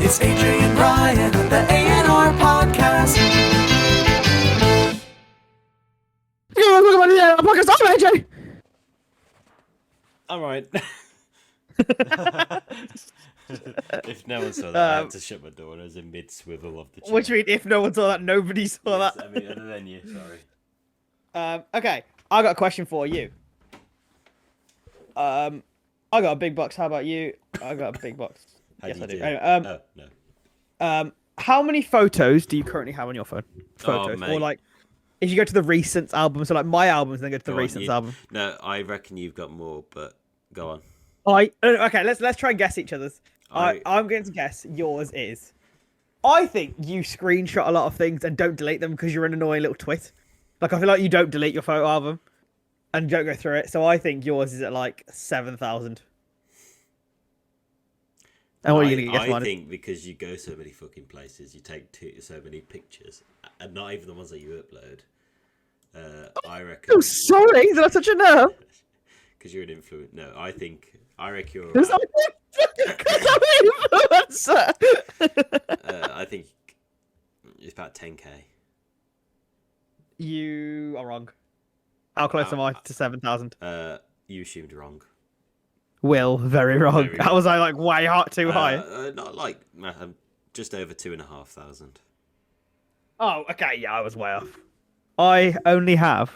It's AJ and Ryan on the AandRPodcast. I'm AJ. All right. If no one saw that, I had to shut my door. I was in mid swivel of the chair. What do you mean? If no one saw that, nobody saw Yes, that. I mean, other than you, sorry. Okay, I got a question for you. I got a big box. How about you? I got a big box. How Yes, do I you do. do? Anyway, no. how many photos do you currently have on your phone? Photos, mate. or like, if you go to the recent album, so like my albums, then go to the Go on, recent album. No, I reckon you've got more, but go on. Okay, let's try and guess each other's. I'm going to guess yours is. I think you screenshot a lot of things and don't delete them because you're an annoying little twit. Like, I feel like you don't delete your photo album and don't go through it. So I think yours is at like 7,000. And what are you going to guess? I think because you go so many fucking places, you take so many pictures, and not even the ones that you upload. I reckon. Oh, sorry, is that such a nerve? Because you're an influencer. No, I reckon you're. Because I'm an influencer. I think it's about 10k. You are wrong. How close am I to 7,000? You assumed wrong. Will, very wrong. Very How was I like way hot too high? Not like just over 2,500. Oh, okay, yeah, I was way off. I only have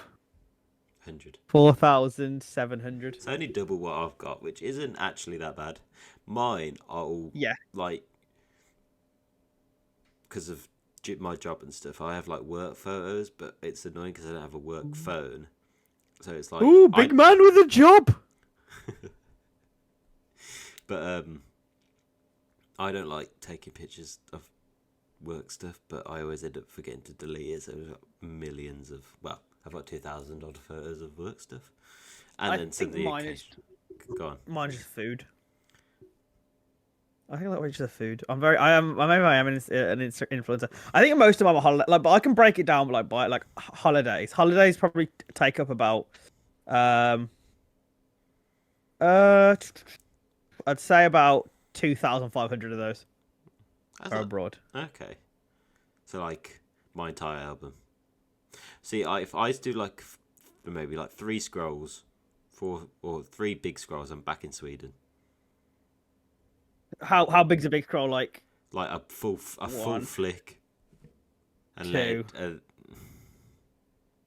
100. 4,700. It's only double what I've got, which isn't actually that bad. Mine are all like because of my job and stuff. I have like work photos, but it's annoying because I don't have a work phone. So it's like, ooh, big man with a job. But I don't like taking pictures of work stuff, but I always end up forgetting to delete it. So I've got millions of, well, I've got 2,000 odd photos of work stuff, and then some of the occasion. Go on. Mine's just food. I think like just the food. Maybe I am an influencer. I think most of them are holiday. Like, but I can break it down like by like holidays. Holidays probably take up about I'd say about 2,500 of those are abroad. Okay, so like my entire album. See, if I do like maybe like 3 scrolls, 4 or 3 big scrolls, I'm back in Sweden. How big's a big scroll? Like a full flick. And 2,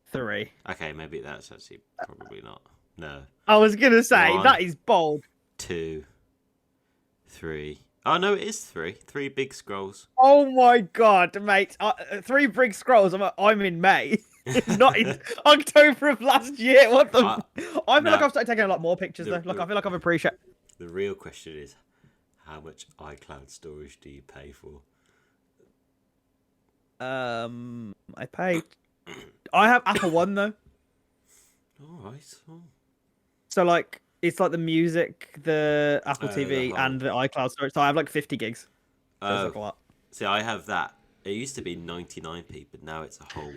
3. Okay, maybe that's actually probably not. No. I was gonna say 1, that is bold. 2, 3. Oh no, it is 3. 3 big scrolls. Oh my god, mate! 3 big scrolls. I'm in May, not in October of last year. What the? I feel like I've started taking a lot more pictures though. Like I feel like I've appreciated. The real question is, how much iCloud storage do you pay for? I paid. I have Apple One though. All right. Oh. So like it's like the music, the Apple TV, and the iCloud storage. So I have like 50 gigs. So it's like a lot. See, I have that. It used to be 99p, but now it's a whole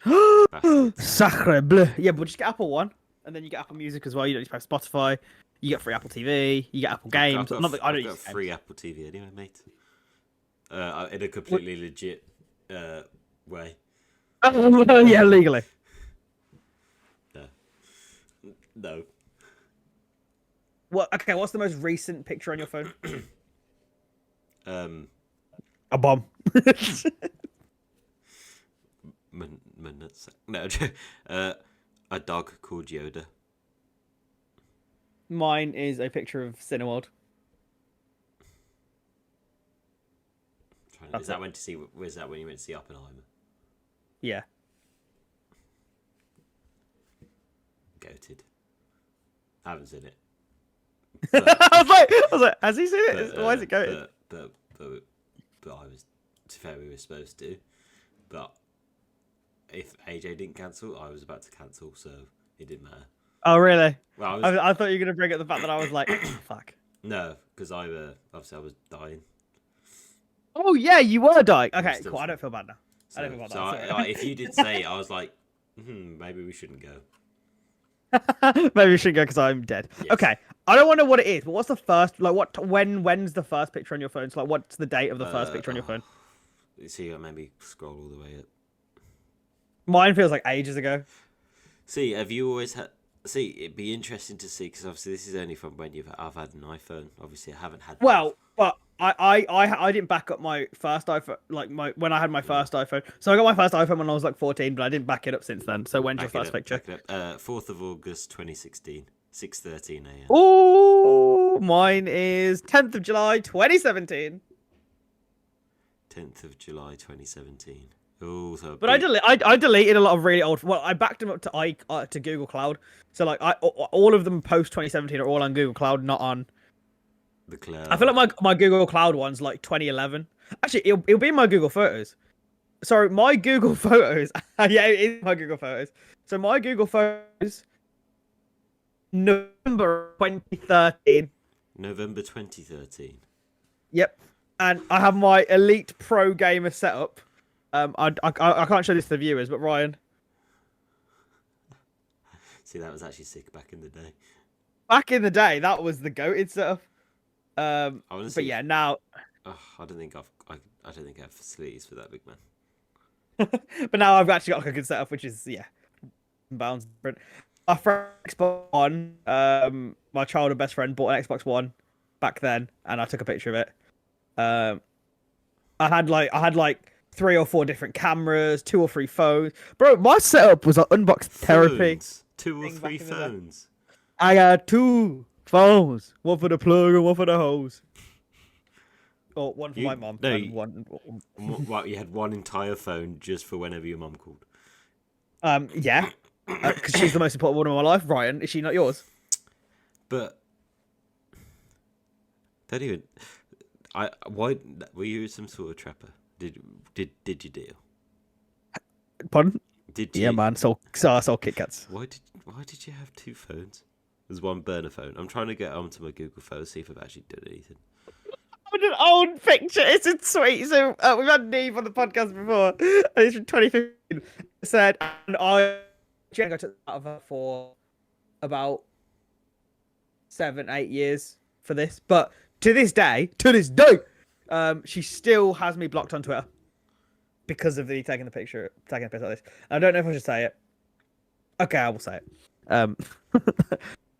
£1.99. Sacre bleu. Yeah, but just get Apple One, and then you get Apple Music as well. You don't need to pay Spotify. You get free Apple TV. You get Apple Games. I don't got free Apple TV anyway, mate. In a completely legit way. Yeah, legally. No. What? Okay, what's the most recent picture on your phone? A bomb. No, a dog called Yoda. Mine is a picture of Cineworld. Was that when you went to see Oppenheimer? Yeah. Goated. I haven't seen it. I was like, has he seen it? Why is it going? But I was, to be fair, we were supposed to. But if AJ didn't cancel, I was about to cancel, so it didn't matter. Oh, really? Well, I thought you were going to bring up the fact that I was like, fuck. No, because obviously I was dying. Oh, yeah, you were dying. Okay, cool. I don't feel bad now. So, I don't feel bad now. Like, if you did say it, I was like, maybe we shouldn't go. Maybe we should go because I'm dead. Yes. Okay, I don't want to know what it is, but what's the first, like, when's the first picture on your phone? So, like, what's the date of the first picture on your phone? See, maybe scroll all the way up. Mine feels like ages ago. See, have you always had? See, it'd be interesting to see because obviously this is only from when I've had an iPhone. Obviously, I haven't had. Well, but I didn't back up my first iPhone, like when I had my first iPhone. So I got my first iPhone when I was like 14, but I didn't back it up since then. So when's your first picture? 4th of August 2016, 6:13 a.m. Oh, mine is 10th of July 2017. 10th of July 2017. Oh, so but I deleted a lot of really old. Well, I backed them up to Google Cloud. So like all of them post 2017 are all on Google Cloud, not on the cloud. I feel like my Google Cloud one's like 2011. Actually, it'll be in my Google Photos. Sorry, my Google Photos. Yeah, it is my Google Photos. So my Google Photos, November 2013. November 2013. Yep, and I have my Elite Pro Gamer setup. I can't show this to the viewers, but Ryan. See, that was actually sick back in the day. Back in the day, that was the goated stuff. But yeah, now. Oh, I don't think I have facilities for that, big man. But now I've actually got like a good setup, which is bounds different. My friend Xbox One, my childhood best friend bought an Xbox One back then, and I took a picture of it. I had like 3 or 4 different cameras, 2 or 3 phones. Bro, my setup was like unboxing therapy. 2 or 3 phones. I got 2 phones, one for the plug and one for the hose. Or one for my mom. No, one. You had one entire phone just for whenever your mum called. Yeah, because she's the most important one in my life. Ryan, is she not yours? But don't even. Why were you some sort of trapper? Did you deal? Pardon? Did you? Yeah, man. So I saw Kit Kats. Why did you have 2 phones? There's one burner phone. I'm trying to get onto my Google Photos, see if I've actually done anything. An old picture. It's sweet. So we've had Neve on the podcast before. And it's from 2015. It said, and I took that out of her for about 7-8 years for this. But to this day, she still has me blocked on Twitter because of taking a piss like this. I don't know if I should say it. Okay, I will say it.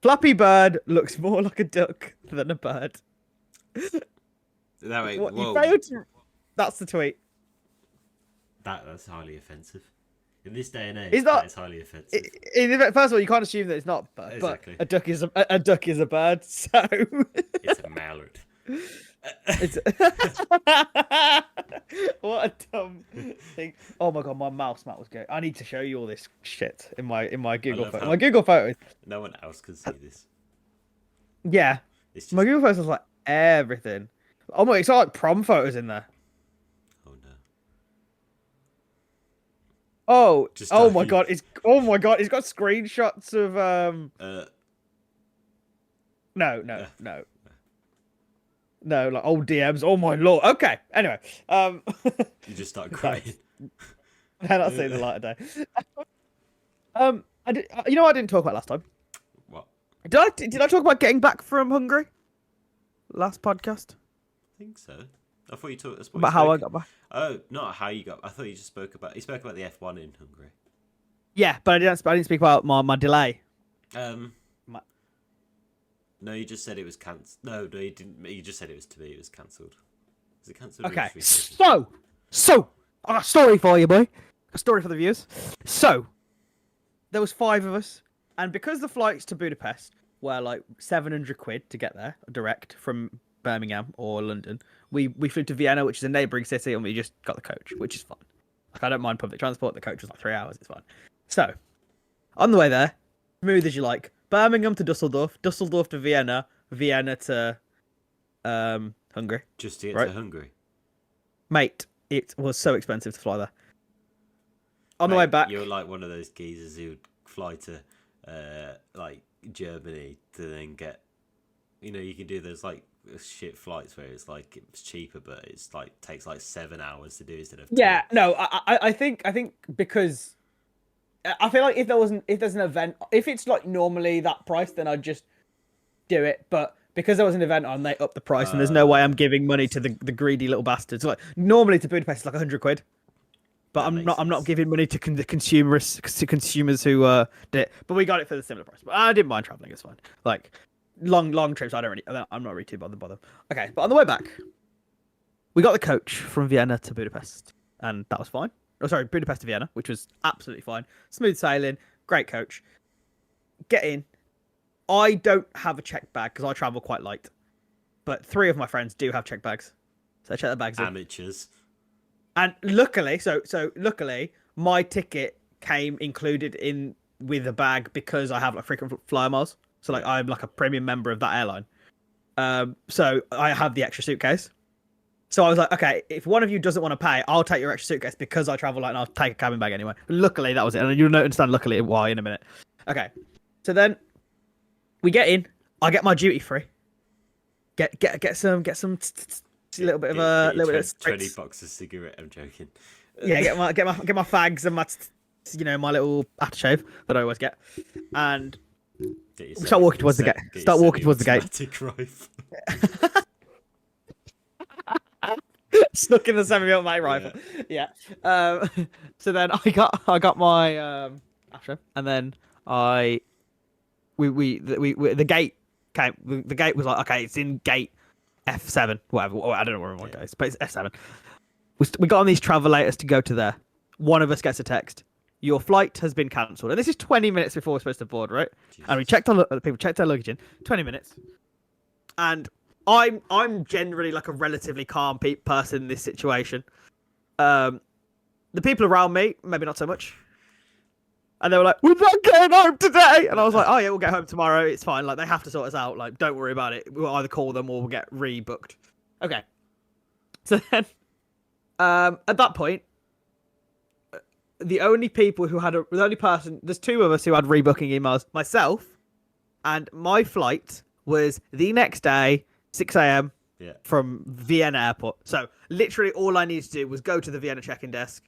Flappy Bird looks more like a duck than a bird. That way, What, you failed to... That's the tweet. That's highly offensive. In this day and age, that is highly offensive. First of all, you can't assume that it's not a bird, exactly. But a duck is a bird, so... It's a mallard. What a dumb thing. Oh my god, my mouse mat was going. I need to show you all this shit in my Google Photos. My Google Photos. No one else can see this. Yeah. My Google Photos was like everything. Oh my, it's got like prom photos in there. Oh no. Oh my god, it's got screenshots of No, like old DMs. Oh my lord. Okay. Anyway, you just start crying. I'll see the light of day. You know what I didn't talk about last time? What? Did I talk about getting back from Hungary? Last podcast. I think so. I thought you talked about how I got back. Oh, not how you got. I thought you just spoke about. You spoke about the F1 in Hungary. Yeah, but I didn't speak about my delay. No, you just said it was cancelled. No, you didn't. You just said it was cancelled. Was it cancelled? Okay. So I got a story for you, boy. A story for the viewers. So there was 5 of us, and because the flights to Budapest were like 700 quid to get there direct from Birmingham or London, we flew to Vienna, which is a neighbouring city, and we just got the coach, which is fine. Like, I don't mind public transport. The coach was like 3 hours. It's fine. So on the way there, smooth as you like. Birmingham to Dusseldorf, Dusseldorf to Vienna, Vienna to Hungary. Just to get to Hungary? Mate, it was so expensive to fly there. On the way back... You're like one of those geezers who would fly to like Germany to then get... You know, you can do those like shit flights where it's like it's cheaper, but it's like takes like 7 hours to do instead of 10. Yeah, no, I think because... I feel like if there's an event, if it's like normally that price, then I'd just do it, but because there was an event on, they upped the price, and there's no way I'm giving money to the greedy little bastards. Like normally to Budapest, it's like £100, but I'm not giving money to the consumers who did it. But we got it for the similar price. But I didn't mind traveling; it's fine. Like long trips, I'm not really too bothered by them. Okay, but on the way back, we got the coach from Vienna to Budapest, and that was fine. Oh, sorry, Budapest to Vienna, which was absolutely fine. Smooth sailing, great coach. Get in. I don't have a checked bag because I travel quite light, but 3 of my friends do have checked bags, so I check the bags. Amateurs. And luckily, luckily, my ticket came included in with a bag because I have like frequent flyer miles. So like I'm like a premium member of that airline. So I have the extra suitcase. So I was like, okay, if one of you doesn't want to pay, I'll take your extra suitcase because I travel light and I'll take a cabin bag anyway. Luckily, that was it, and you'll understand luckily why in a minute. Okay, so then. We get in. I get my duty free. Get some. A little bit of a little bit of 20 boxes of cigarette. I'm joking. Yeah, get my fags and my my little aftershave that I always get, and start walking towards the gate. Start walking towards the gate. Stuck in the semi-automatic rifle. Yeah. So then I got my aftershave, and then the gate came. The gate was like, okay, it's in gate F7, whatever. I don't know where everyone goes, but it's F7. We got on these travelators to go to there. One of us gets a text. Your flight has been cancelled, and this is 20 minutes before we're supposed to board, right? Jesus. And we checked people checked their luggage in 20 minutes, and I'm generally like a relatively calm person in this situation. The people around me, maybe not so much. And they were like, we're not getting home today. And I was like, oh yeah, we'll get home tomorrow. It's fine. Like, they have to sort us out. Like, don't worry about it. We'll either call them or we'll get rebooked. Okay. So then, at that point, the only person, there's 2 of us who had rebooking emails. Myself, and my flight was the next day, 6 a.m. from Vienna airport. So literally all I needed to do was go to the Vienna check-in desk,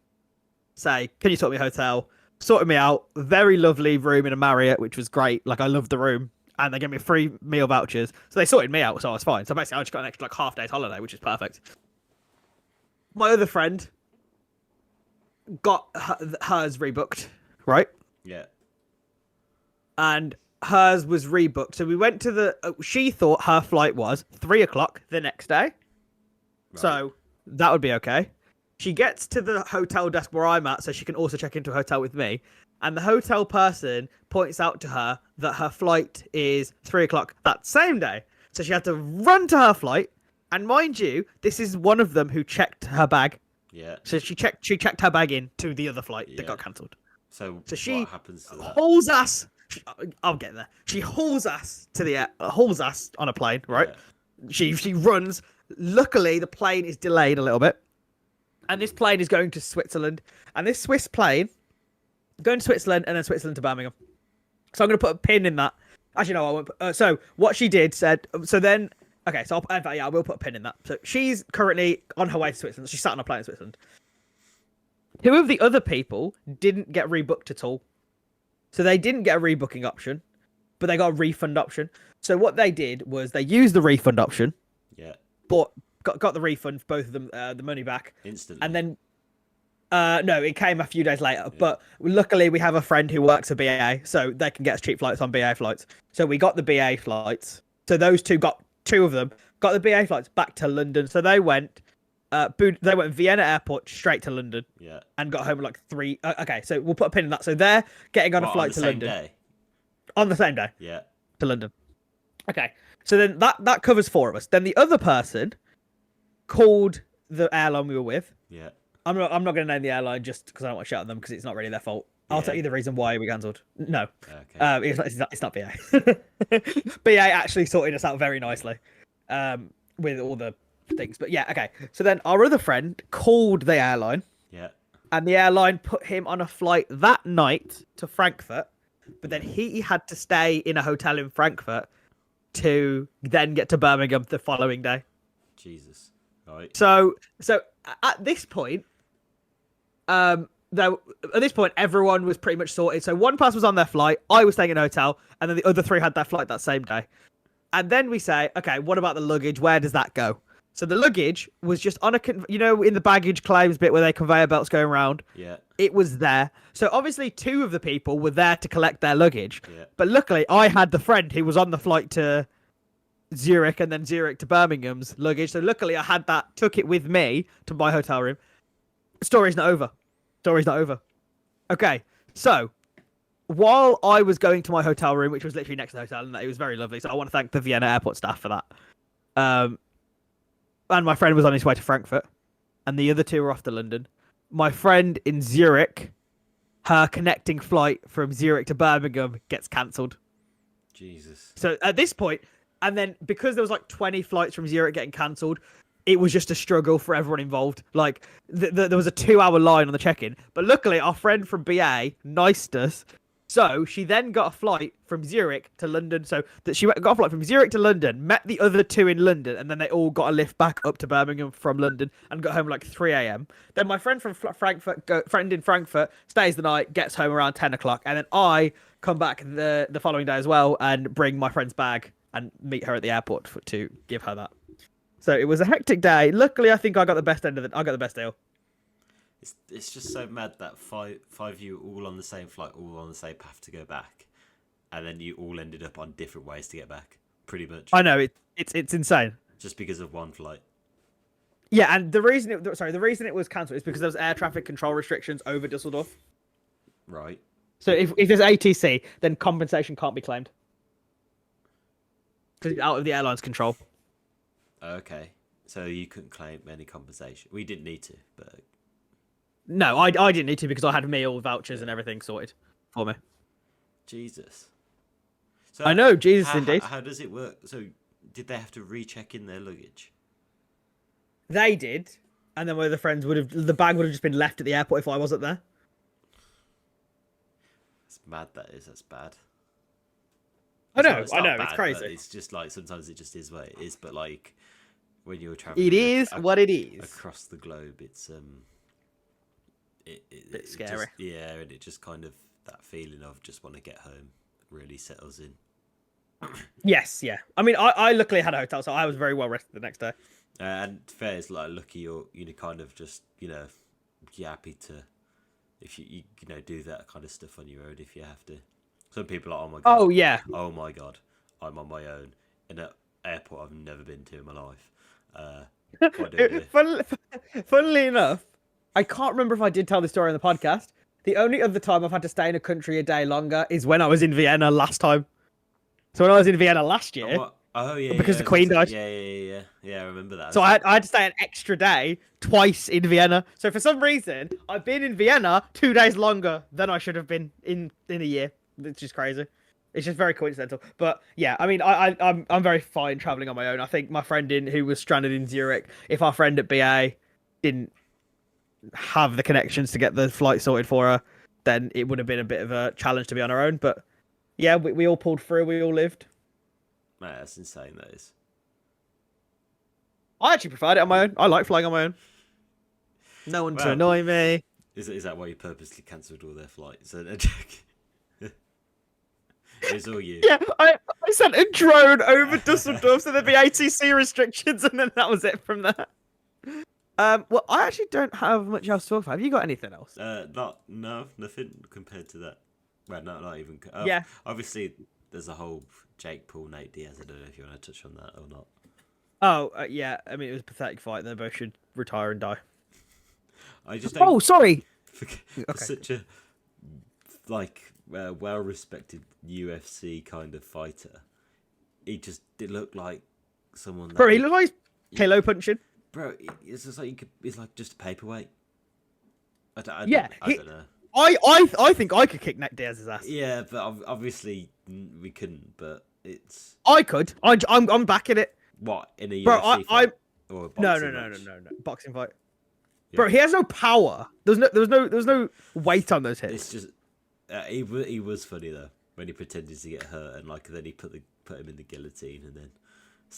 say, can you sort me a hotel? Sorted me out. Very lovely room in a Marriott, which was great. Like, I loved the room. And they gave me free meal vouchers. So they sorted me out, so I was fine. So basically, I just got an extra, like, half day's holiday, which is perfect. My other friend got hers rebooked, right? Yeah. And hers was rebooked. So we went to the... she thought her flight was 3 o'clock the next day. Right. So that would be okay. She gets to the hotel desk where I'm at so she can also check into a hotel with me. And the hotel person points out to her that her flight is 3 o'clock that same day. So she had to run to her flight. And mind you, this is one of them who checked her bag. Yeah. So she checked her bag in to the other flight that got cancelled. So she what happens to that? Hauls ass. I'll get there. She hauls ass to the hauls ass on a plane, right? Yeah. She runs. Luckily, the plane is delayed a little bit. And this plane is going to Switzerland. And this Swiss plane, going to Switzerland and then Switzerland to Birmingham. So I'm going to put a pin in that. Actually, no, I won't. So what she did said, so then, okay, so I will put a pin in that. So she's currently on her way to Switzerland. She sat on a plane in Switzerland. 2 of the other people didn't get rebooked at all. So they didn't get a rebooking option, but they got a refund option. So what they did was they used the refund option. Yeah. But got the refund, both of them, the money back instantly. And then, no, it came a few days later. Yeah. But luckily, we have a friend who works at BA, so they can get us cheap flights on BA flights. So we got the BA flights. So those 2 2 of them got the BA flights back to London. So they went Vienna airport straight to London. Yeah. And got home at like 3. Okay, so we'll put a pin in that. So they're getting on a flight to London. Day? On the same day. Yeah. To London. Okay. So then that covers 4 of us. Then the other person called the airline we were with. Yeah. I'm not going to name the airline just because I don't want to shout at them because it's not really their fault. I'll tell you the reason why we cancelled. No. Okay. It's not BA. BA actually sorted us out very nicely with all the things. But yeah, okay. So then our other friend called the airline. Yeah. And the airline put him on a flight that night to Frankfurt. But then he had to stay in a hotel in Frankfurt to then get to Birmingham the following day. Jesus. Right. So at this point, everyone was pretty much sorted. So one person was on their flight, I was staying in a hotel, and then the other 3 had their flight that same day. And then we say, okay, what about the luggage? Where does that go? So the luggage was just on a, in the baggage claims bit where they conveyor belts going around. Yeah. It was there. So obviously 2 of the people were there to collect their luggage. Yeah. But luckily I had the friend who was on the flight to Zurich and then Zurich to Birmingham's luggage. So luckily I had that, took it with me to my hotel room. Story's not over. Okay, so while I was going to my hotel room, which was literally next to the hotel, and it was very lovely, so I want to thank the Vienna airport staff for that. And my friend was on his way to Frankfurt, and the other 2 were off to London. My friend in Zurich, her connecting flight from Zurich to Birmingham gets cancelled. Jesus. So at this point, and then because there was like 20 flights from Zurich getting cancelled, it was just a struggle for everyone involved. Like there was a 2-hour line on the check-in, but luckily our friend from BA niced us. So she then got a flight from Zurich to London. So that she got a flight from Zurich to London, met the other 2 in London, and then they all got a lift back up to Birmingham from London and got home like 3 a.m. Then my friend from friend in Frankfurt stays the night, gets home around 10 o'clock, and then I come back the following day as well and bring my friend's bag and meet her at the airport to give her that. So it was a hectic day. Luckily, I think I got the best I got the best deal. It's just so mad that five of you all on the same flight, all on the same path to go back, and then you all ended up on different ways to get back. Pretty much. I know it's insane. Just because of one flight. Yeah, and the reason it was cancelled is because there was air traffic control restrictions over Dusseldorf. Right. So if there's ATC, then compensation can't be claimed because it's out of the airline's control. Okay. So you couldn't claim any compensation. We didn't need to, but. No, I didn't need to because I had meal vouchers and everything sorted for me. Jesus. So I know, Jesus indeed. How does it work? So did they have to recheck in their luggage? They did, and then my other friends the bag would have just been left at the airport if I wasn't there. It's mad. That's bad. I know, It's it's crazy. It's just like sometimes it just is what it is. But like when you're traveling, it is what it is across the globe. It's bit scary. And it just kind of that feeling of just want to get home really settles in. Yes, yeah. I mean, I luckily had a hotel, so I was very well rested the next day. And fair is like lucky you're kind of just you're happy to if you do that kind of stuff on your own if you have to. Some people are, oh my god. Oh yeah. Oh my god, I'm on my own in an airport I've never been to in my life. What do I do? Funnily enough, I can't remember if I did tell this story on the podcast. The only other time I've had to stay in a country a day longer is when I was in Vienna last time. So when I was in Vienna last year, because the Queen died. Yeah, I remember that. So I had to stay an extra day twice in Vienna. So for some reason, I've been in Vienna 2 days longer than I should have been in a year. It's just crazy. It's just very coincidental. But yeah, I mean, I'm very fine traveling on my own. I think my friend who was stranded in Zurich, if our friend at BA didn't have the connections to get the flight sorted for her, then it would have been a bit of a challenge to be on our own. But yeah, we all pulled through. We all lived. Man, that's insane. That is. I actually preferred it on my own. I like flying on my own. No one to annoy me. Is that why you purposely cancelled all their flights? It's all you. Yeah, I sent a drone over Dusseldorf so there'd be ATC restrictions, and then that was it from there. Well, I actually don't have much else to talk about. Have you got anything else? Nothing compared to that. Well, not even. Yeah. Obviously, there's a whole Jake Paul, Nate Diaz. I don't know if you want to touch on that or not. Oh, yeah. I mean, it was a pathetic fight. They both should retire and die. I just don't. Oh, sorry. Okay. Such a well-respected UFC kind of fighter. He just did look like someone. That Bro, he looked like pillow punching. Bro, it's just like it's like just a paperweight. I don't know. I think I could kick Nate Diaz's ass. Yeah, but obviously we couldn't. But it's. I could. I'm backing it. What in a Bro, UFC fight? Or a boxing No. match? Boxing fight. Yeah. Bro, he has no power. There was no weight on those hits. It's just he was funny though when he pretended to get hurt and then he put him in the guillotine and then.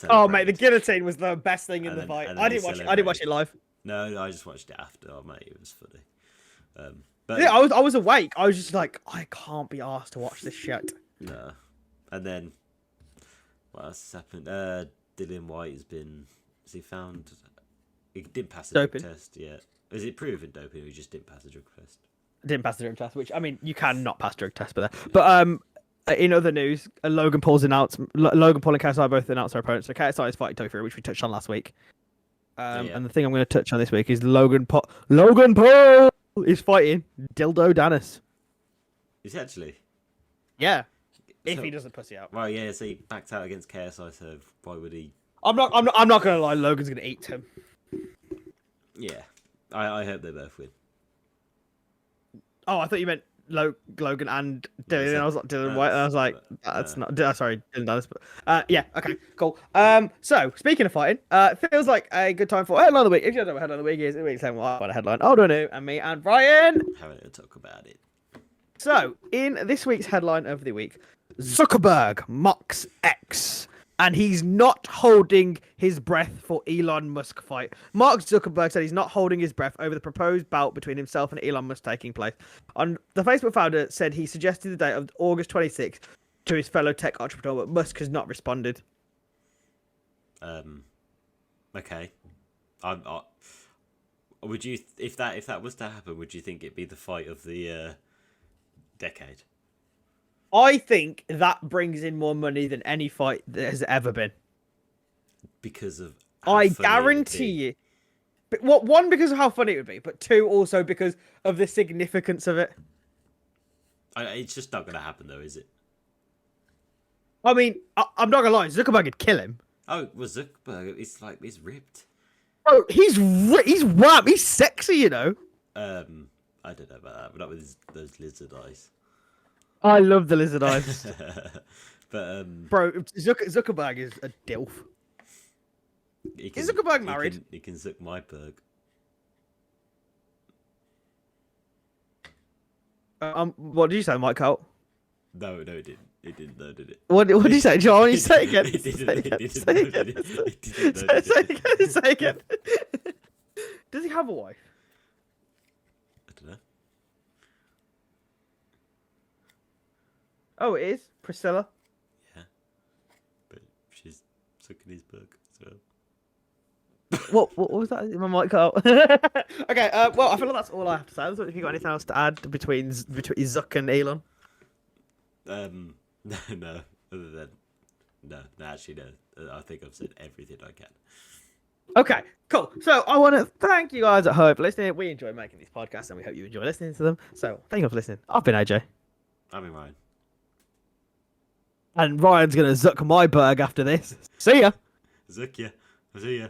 Oh mate, the guillotine was the best thing in the fight. I didn't watch it live. No, I just watched it after. Oh mate, it was funny. But yeah, I was awake. I was just like, I can't be asked to watch this shit. No, and then What else has happened? Dylan White has he found, he didn't pass the Doping. drug test yet. Is it proven doping or he just didn't pass the drug test? Didn't pass the drug test, which, I mean, you can not pass drug test, but in other news, Logan Paul and KSI both announced their opponents. So KSI is fighting Tony Fury, which we touched on last week. And the thing I'm going to touch on this week is Logan Paul is fighting Dildo Dennis. Is he actually? Yeah, if So- he doesn't pussy out. Well, yeah, so he backed out against KSI, so why would he? I'm not going to lie. Logan's going to eat him. Yeah, I hope they both win. Oh, I thought you meant Logan and Dylan. so- And I was like Dylan White, and I was like, that's not. Sorry, Dylan Dennis. But yeah, okay, cool. So speaking of fighting, feels like a good time for headline of the week. If you don't know what headline of the week is, it week's what a headline. AandRPodcast and me and Ryan. Having to talk about it. So in this week's headline of the week, Zuckerberg mocks X. And he's not holding his breath for Elon Musk fight. Mark Zuckerberg said he's not holding his breath over the proposed bout between himself and Elon Musk taking place. The Facebook founder said he suggested the date of August 26th to his fellow tech entrepreneur, but Musk has not responded. Okay. Would you, if that was to happen, would you think it'd be the fight of the decade? I think that brings in more money than any fight that has ever been. Because of how I funny it would guarantee be. you. But one, because of how funny it would be, but two, also because of the significance of it. It's just not going to happen, though, is it? I mean, I'm not gonna lie, Zuckerberg would kill him. Oh, well, Zuckerberg, he's ripped. Oh, he's wham, he's sexy, you know. I don't know about that, but not with those lizard eyes. I love the lizard eyes. But Bro, Zuckerberg is a dilf. Is Zuckerberg married? He can suck my berg. What did you say, Mike Holt? No, it didn't. It didn't, though, did it? What did you say, John? You say it again. It didn't, Say it again. it didn't, Say no, it it again. didn't. It didn't, no, it Say didn't. it again. Say it again. Does he have a wife? I don't know. Oh, it is Priscilla. Yeah. But she's sucking his berg as well. What was that? My mic cut out. Okay. Well, I feel like that's all I have to say. Have you got anything else to add between Zuck and Elon? No. Other than no. Actually, no. I think I've said everything I can. Okay, cool. So I want to thank you guys at home for listening. We enjoy making these podcasts, and we hope you enjoy listening to them. So thank you for listening. I've been AJ. I mean, Ryan. And Ryan's going to zuck my berg after this. See ya. Zuck ya. See ya.